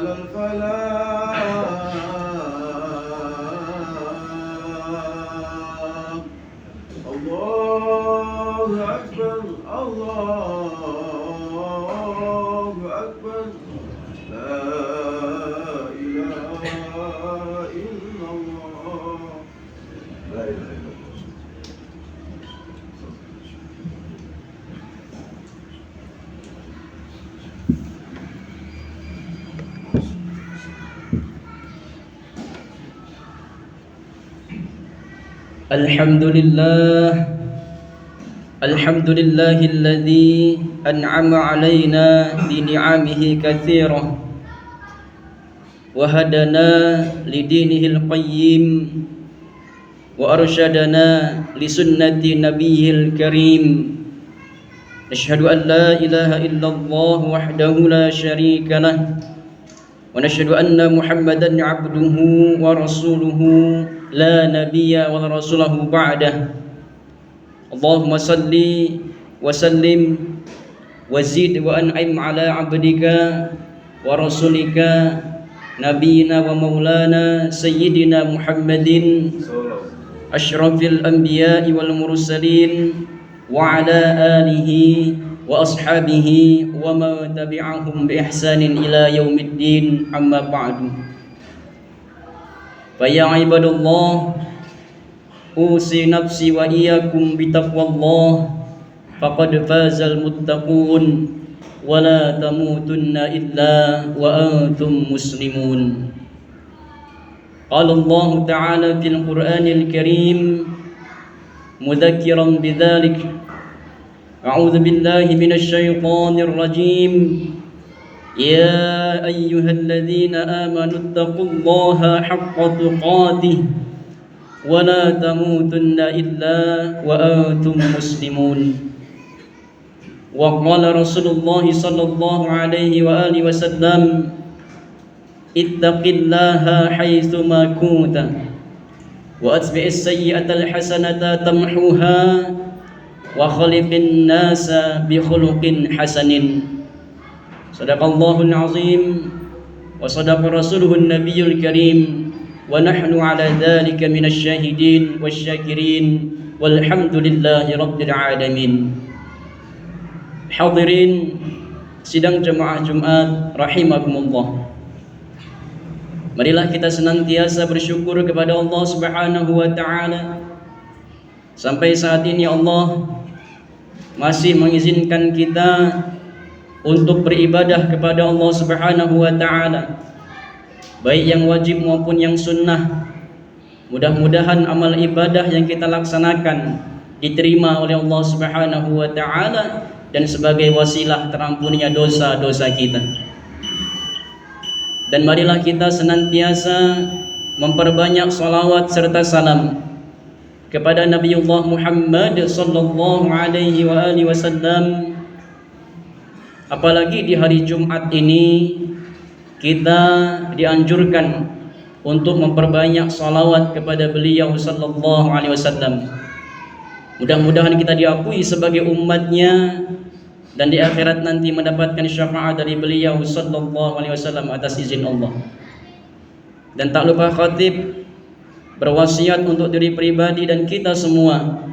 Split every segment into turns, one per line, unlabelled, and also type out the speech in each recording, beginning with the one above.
على الفلاح. الله أكبر الله أكبر لا إله إلا الله لا إله إلا الله.
الحمد لله الذي أنعم علينا بنعمه كثيرة وهدنا لدينه القيم وأرشدنا لسنة نبيه الكريم. نشهد أن لا إله إلا الله وحده لا شريك له ونشهد أن محمدا عبده ورسوله لا نبي ولا رسوله بعده. اللهم صل وسلم وزد وأنعم على عبدك ورسولك نبينا ومولانا سيدنا محمد أشرف الأنبياء والمرسلين وعلى آله وأصحابه ومن تبعهم بإحسان إلى يوم الدين. أما بعد، فيا عباد الله، أوصي نفسي وإياكم بتقوى الله فقد فاز المتقون ولا تموتن إلا وأنتم مسلمون. قال الله تعالى في القرآن الكريم مذكرا بذلك: أعوذ بالله من الشيطان الرجيم. يا أيها الذين آمنوا اتقوا الله حق تقاته ولا تموتن إلا وأنتم مسلمون. وقال رسول الله صلى الله عليه وآله وسلم: اتق الله حيثما كنت وأتبع السيئة الحسنة تمحوها وخلق الناس بخلق حسن. صدق الله العظيم وصدق رسوله النبي الكريم ونحن على ذلك من الشاهدين والشاكرين والحمد لله رب العالمين. Hadirin sidang jemaah Jumat rahimakumullah. Marilah kita senantiasa bersyukur kepada Allah Subhanahu wa taala. Sampai saat ini Allah masih mengizinkan kita untuk beribadah kepada Allah Subhanahu wa taala, baik yang wajib maupun yang sunnah. Mudah-mudahan amal ibadah yang kita laksanakan diterima oleh Allah Subhanahu wa taala dan sebagai wasilah terampunnya dosa-dosa kita. Dan marilah kita senantiasa memperbanyak salawat serta salam kepada Nabiullah Muhammad sallallahu alaihi wa alihi wasallam. Apalagi di hari Jumat ini kita dianjurkan untuk memperbanyak salawat kepada beliau sallallahu alaihi wasallam. Mudah-mudahan kita diakui sebagai umatnya dan di akhirat nanti mendapatkan syafaat dari beliau sallallahu alaihi wasallam atas izin Allah. Dan tak lupa khatib berwasiat untuk diri pribadi dan kita semua,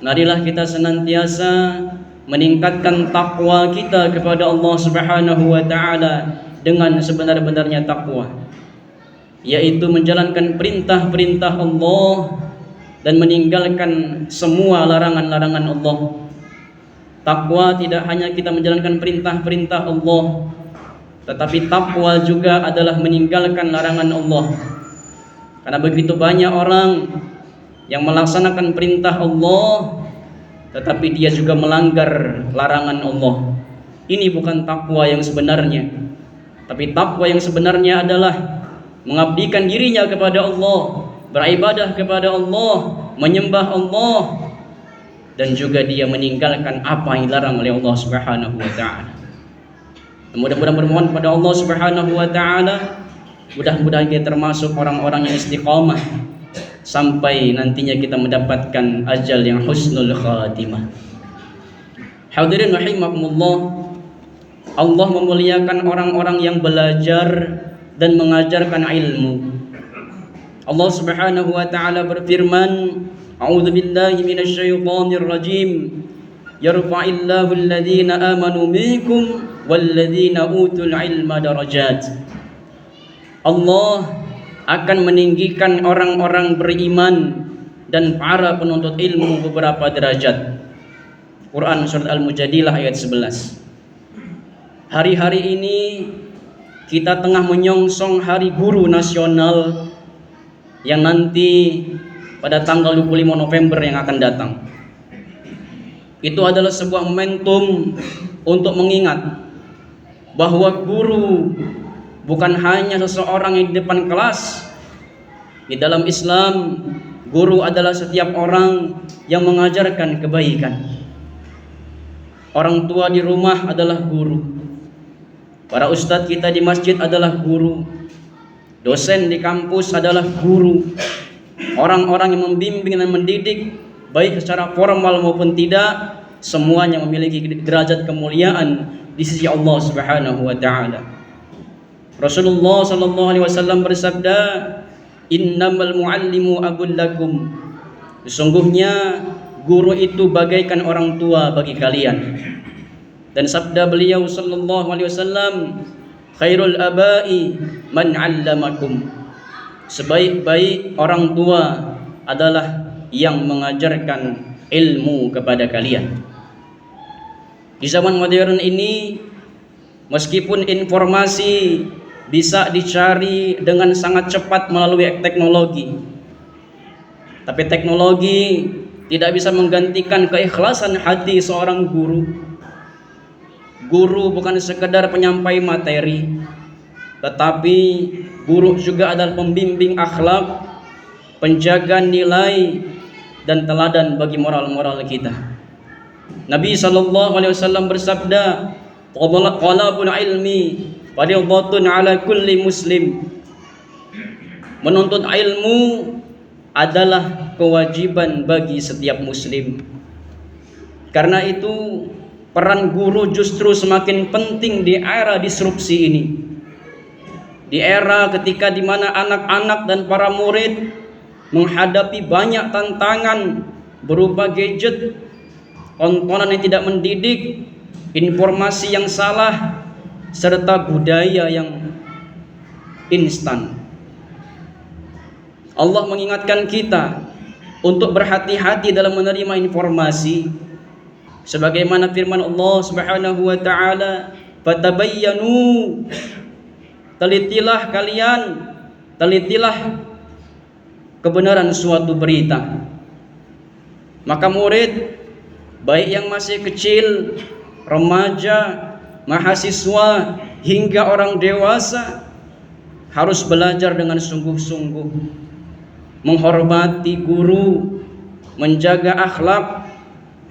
marilah kita senantiasa meningkatkan takwa kita kepada Allah Subhanahu wa taala dengan sebenar-benarnya takwa, yaitu menjalankan perintah-perintah Allah dan meninggalkan semua larangan-larangan Allah. Takwa tidak hanya kita menjalankan perintah-perintah Allah, tetapi takwa juga adalah meninggalkan larangan Allah. Karena begitu banyak orang yang melaksanakan perintah Allah tetapi dia juga melanggar larangan Allah. Ini bukan takwa yang sebenarnya. Tapi takwa yang sebenarnya adalah mengabdikan dirinya kepada Allah, beribadah kepada Allah, menyembah Allah, dan juga dia meninggalkan apa yang dilarang oleh Allah Subhanahu wa taala. Mudah-mudahan bermohon kepada Allah Subhanahu wa taala, mudah-mudahan kita termasuk orang-orang yang istiqamah sampai nantinya kita mendapatkan ajal yang husnul khatimah. Hadirin rahimakumullah, Allah memuliakan orang-orang yang belajar dan mengajarkan ilmu. Allah Subhanahu wa taala berfirman, A'udzu billahi minasy syaithanir rajim. Yarfa'illahu alladhina amanu minkum walladzina utul ilma darajat. Allah akan meninggikan orang-orang beriman dan para penuntut ilmu beberapa derajat. Quran surat Al-Mujadilah ayat 11. Hari-hari ini kita tengah menyongsong Hari Guru Nasional yang nanti pada tanggal 25 November yang akan datang. Itu adalah sebuah momentum untuk mengingat bahwa guru bukan hanya seseorang yang di depan kelas. Di dalam Islam, guru adalah setiap orang yang mengajarkan kebaikan. Orang tua di rumah adalah guru. Para ustadz kita di masjid adalah guru. Dosen di kampus adalah guru. Orang-orang yang membimbing dan mendidik, baik secara formal maupun tidak, semuanya memiliki derajat kemuliaan di sisi Allah Subhanahu wa taala. Rasulullah sallallahu alaihi wasallam bersabda, "Innamal muallimu abul lakum." Sesungguhnya guru itu bagaikan orang tua bagi kalian. Dan sabda beliau sallallahu alaihi wasallam, "Khairul abai man 'allamakum." Sebaik-baik orang tua adalah yang mengajarkan ilmu kepada kalian. Di zaman modern ini, meskipun informasi bisa dicari dengan sangat cepat melalui teknologi, tapi teknologi tidak bisa menggantikan keikhlasan hati seorang guru. Guru bukan sekedar penyampai materi, tetapi guru juga adalah pembimbing akhlak, penjaga nilai dan teladan bagi moral-moral kita. Nabi SAW bersabda, "Talabul ilmi fardhatun 'ala kulli muslim." Menuntut ilmu adalah kewajiban bagi setiap muslim. Karena itu peran guru justru semakin penting di era disrupsi ini. Di era ketika di mana anak-anak dan para murid menghadapi banyak tantangan berupa gadget, tontonan yang tidak mendidik, informasi yang salah, serta budaya yang instan. Allah mengingatkan kita untuk berhati-hati dalam menerima informasi, sebagaimana firman Allah Subhanahu wa taala, "Fatabayyanu." Telitilah kalian, telitilah kebenaran suatu berita. Maka murid, baik yang masih kecil, remaja, mahasiswa, hingga orang dewasa, harus belajar dengan sungguh-sungguh, menghormati guru, menjaga akhlak,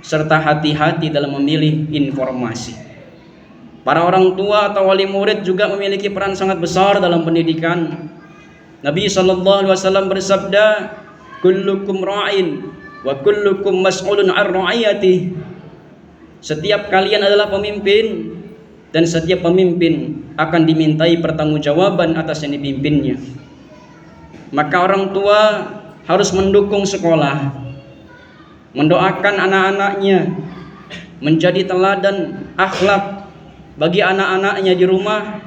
serta hati-hati dalam memilih informasi. Para orang tua atau wali murid juga memiliki peran sangat besar dalam pendidikan. Nabi SAW bersabda, "Kullukum ra'in wa kullukum mas'ulun 'an ra'iyati." Setiap kalian adalah pemimpin, dan setiap pemimpin akan dimintai pertanggungjawaban atas yang dipimpinnya. Maka orang tua harus mendukung sekolah, mendoakan anak-anaknya, menjadi teladan akhlak bagi anak-anaknya di rumah,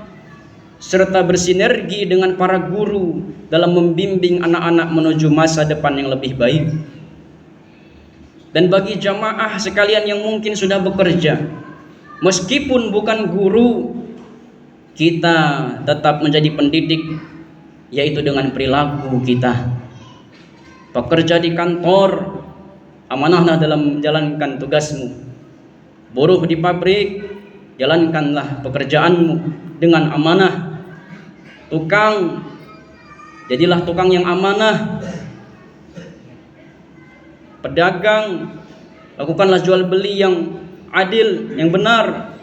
serta bersinergi dengan para guru dalam membimbing anak-anak menuju masa depan yang lebih baik. Dan bagi jamaah sekalian yang mungkin sudah bekerja, meskipun bukan guru, kita tetap menjadi pendidik, yaitu dengan perilaku kita. Pekerja di kantor, amanahlah dalam menjalankan tugasmu. Buruh di pabrik, jalankanlah pekerjaanmu dengan amanah. Tukang, jadilah tukang yang amanah. Pedagang, lakukanlah jual beli yang adil, yang benar.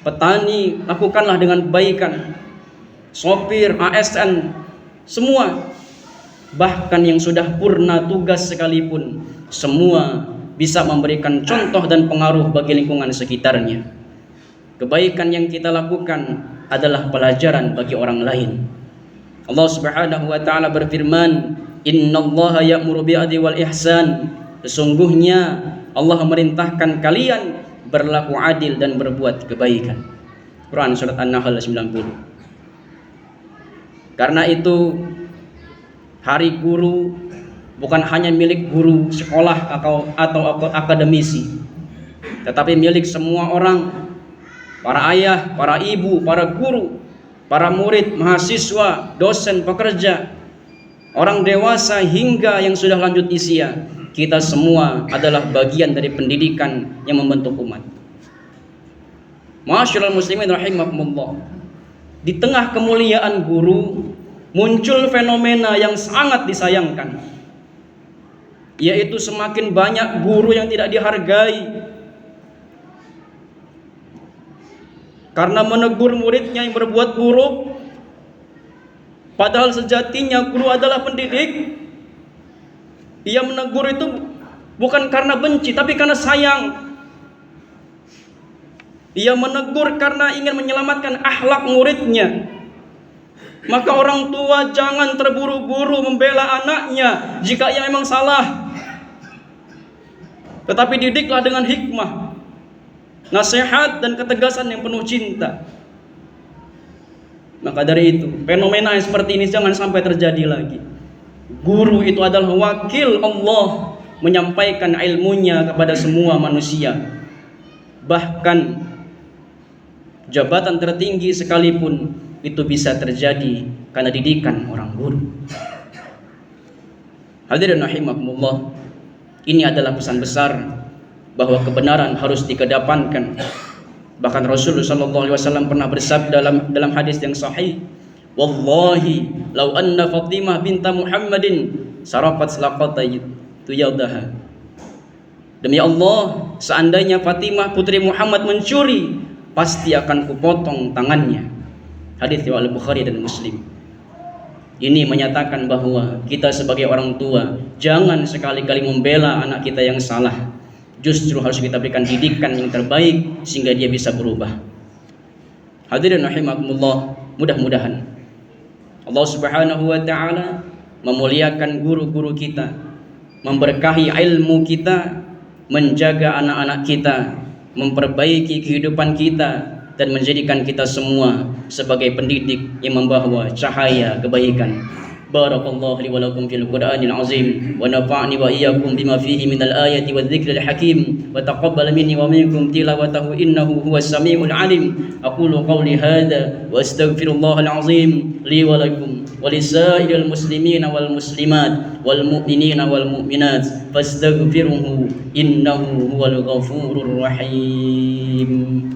Petani, lakukanlah dengan kebaikan. Sopir, ASN, semua, bahkan yang sudah purna tugas sekalipun, semua bisa memberikan contoh dan pengaruh bagi lingkungan sekitarnya. Kebaikan yang kita lakukan adalah pelajaran bagi orang lain. Allah Subhanahu wa taala berfirman, "Innallaha ya'muru bil 'adli wal ihsan." Sesungguhnya Allah memerintahkan kalian berlaku adil dan berbuat kebaikan. Quran surat An-Nahl 90. Karena itu Hari Guru bukan hanya milik guru sekolah atau akademisi, tetapi milik semua orang. Para ayah, para ibu, para guru, para murid, mahasiswa, dosen, pekerja, orang dewasa hingga yang sudah lanjut usia, kita semua adalah bagian dari pendidikan yang membentuk umat. Ma'asyiral muslimin rahimakumullah. Di tengah kemuliaan guru muncul fenomena yang sangat disayangkan, yaitu semakin banyak guru yang tidak dihargai karena menegur muridnya yang berbuat buruk, padahal sejatinya guru adalah pendidik. Ia menegur itu bukan karena benci, tapi karena sayang. Ia menegur karena ingin menyelamatkan akhlak muridnya. Maka orang tua jangan terburu-buru membela anaknya jika ia memang salah, tetapi didiklah dengan hikmah, nasihat dan ketegasan yang penuh cinta. Maka dari itu, fenomena yang seperti ini jangan sampai terjadi lagi. Guru itu adalah wakil Allah menyampaikan ilmunya kepada semua manusia. Bahkan jabatan tertinggi sekalipun itu bisa terjadi karena didikan orang guru. Hadirin rahimakumullah, ini adalah pesan besar bahwa kebenaran harus dikedepankan. Bahkan Rasulullah SAW pernah bersabda dalam hadis yang sahih, "Wallahi law anna Fatimah binta Muhammadin saraqat laqataytu yadaha." Demi Allah, seandainya Fatimah putri Muhammad mencuri, pasti akan kupotong tangannya. Hadis riwayat Bukhari dan Muslim. Ini menyatakan bahwa kita sebagai orang tua jangan sekali-kali membela anak kita yang salah. Justru harus kita berikan didikan yang terbaik sehingga dia bisa berubah. Hadirin rahimakumullah, mudah-mudahan Allah Subhanahu wa taala memuliakan guru-guru kita, memberkahi ilmu kita, menjaga anak-anak kita, memperbaiki kehidupan kita, dan menjadikan kita semua sebagai pendidik yang membawa cahaya kebaikan. Barakallahu li wa lakum fil Qur'anil azim wa nafa'ni wa iyyakum bima fihi minal ayati wadh-dhikril hakim wa taqabbal minni wa minkum tilawatahu innahu huwas samiul alim. Aqulu qawli hadha wa astaghfirullahal azim li wa lakum wa lisairil muslimina wal muslimat wal mu'minina wal mu'minat fastaghfiruhu innahu huwal ghafurur rahim.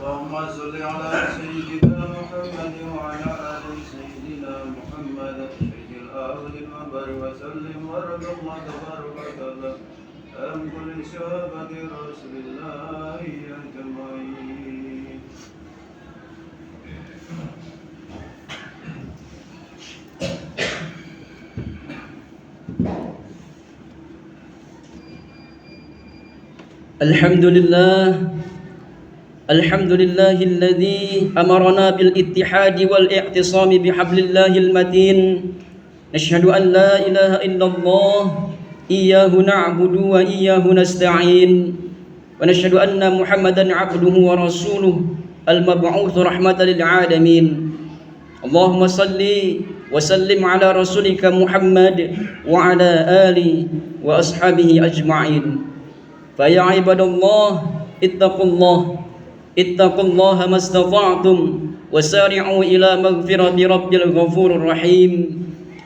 اللهم صل على سيدنا محمد وعلى آل سيدنا محمد سيد الأرض والبر وسلم وارض الله تبارك وتعالى عن كل صحابة رسول الله أجمعين.
الحمد لله الذي أمرنا بالاتحاد والاعتصام بحبل الله المتين. نشهد أن لا إله إلا الله إياه نعبد وإياه نستعين ونشهد أن محمدا عبده ورسوله المبعوث رحمة للعالمين. اللهم صل وسلم على رسولك محمد وعلى آله وأصحابه أجمعين. فيا عباد الله اتقوا الله ما استطعتم وسارعوا إلى مغفرة رب الغفور الرحيم.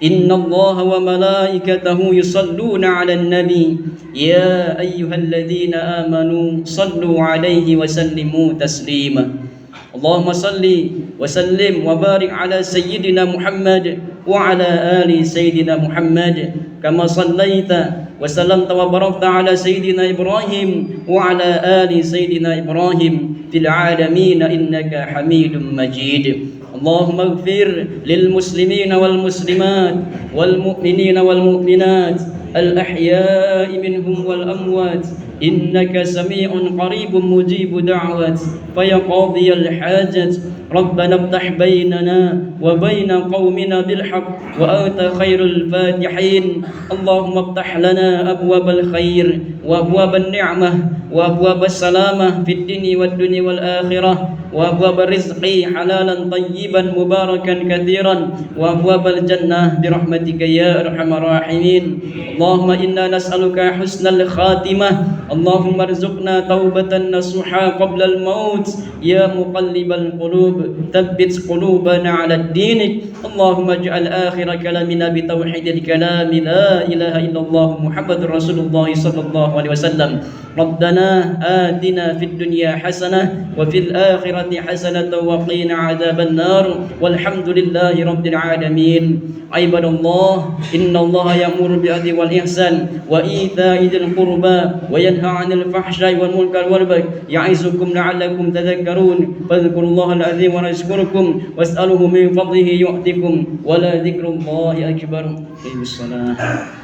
إن الله وملائكته يصلون على النبي يا أيها الذين آمنوا صلوا عليه وسلموا تسليما. اللهم صل وسلم وبارك على سيدنا محمد وعلى آل سيدنا محمد كما صليت وسلمت وباركت على سيدنا إبراهيم وعلى آل سيدنا إبراهيم في العالمين إنك حميد مجيد. اللهم اغفر للمسلمين والمسلمات والمؤمنين والمؤمنات الأحياء منهم والأموات إنك سميع قريب مجيب دعوة فيا قاضي الحاجة ربنا افتح بيننا وبين قومنا بالحق وأنت خير الفاتحين. اللهم افتح لنا أبواب الخير وأبواب النعمة وأبواب السلامة في الدين والدنيا والآخرة وأبواب الرزق حلالا طيبا مباركا كثيرا وأبواب الجنة برحمتك يا أرحم الراحمين. اللهم إنا نسألك حسن الخاتمة. اللهم ارزقنا توبة نصوحا قبل الموت يا مقلب القلوب ثبت قلوبنا على دينك. اللهم اجعل آخر كلامنا بتوحيد الكلام لا إله إلا الله محمد رسول الله صلى الله عليه وسلم. ربنا آتنا في الدنيا حسنة وفي الآخرة حسنة وقنا عذاب النار والحمد لله رب العالمين. عباد الله إن الله يأمر بالعدل والإحسان وإيتاء ذي القربى وينهى عن الفحشاء والمنكر والبغي يعظكم لعلكم تذكرون فاذكروا الله العظيم ويذكركم واسألوه من فضله يؤتكم ولذكر الله أكبر. الصلاة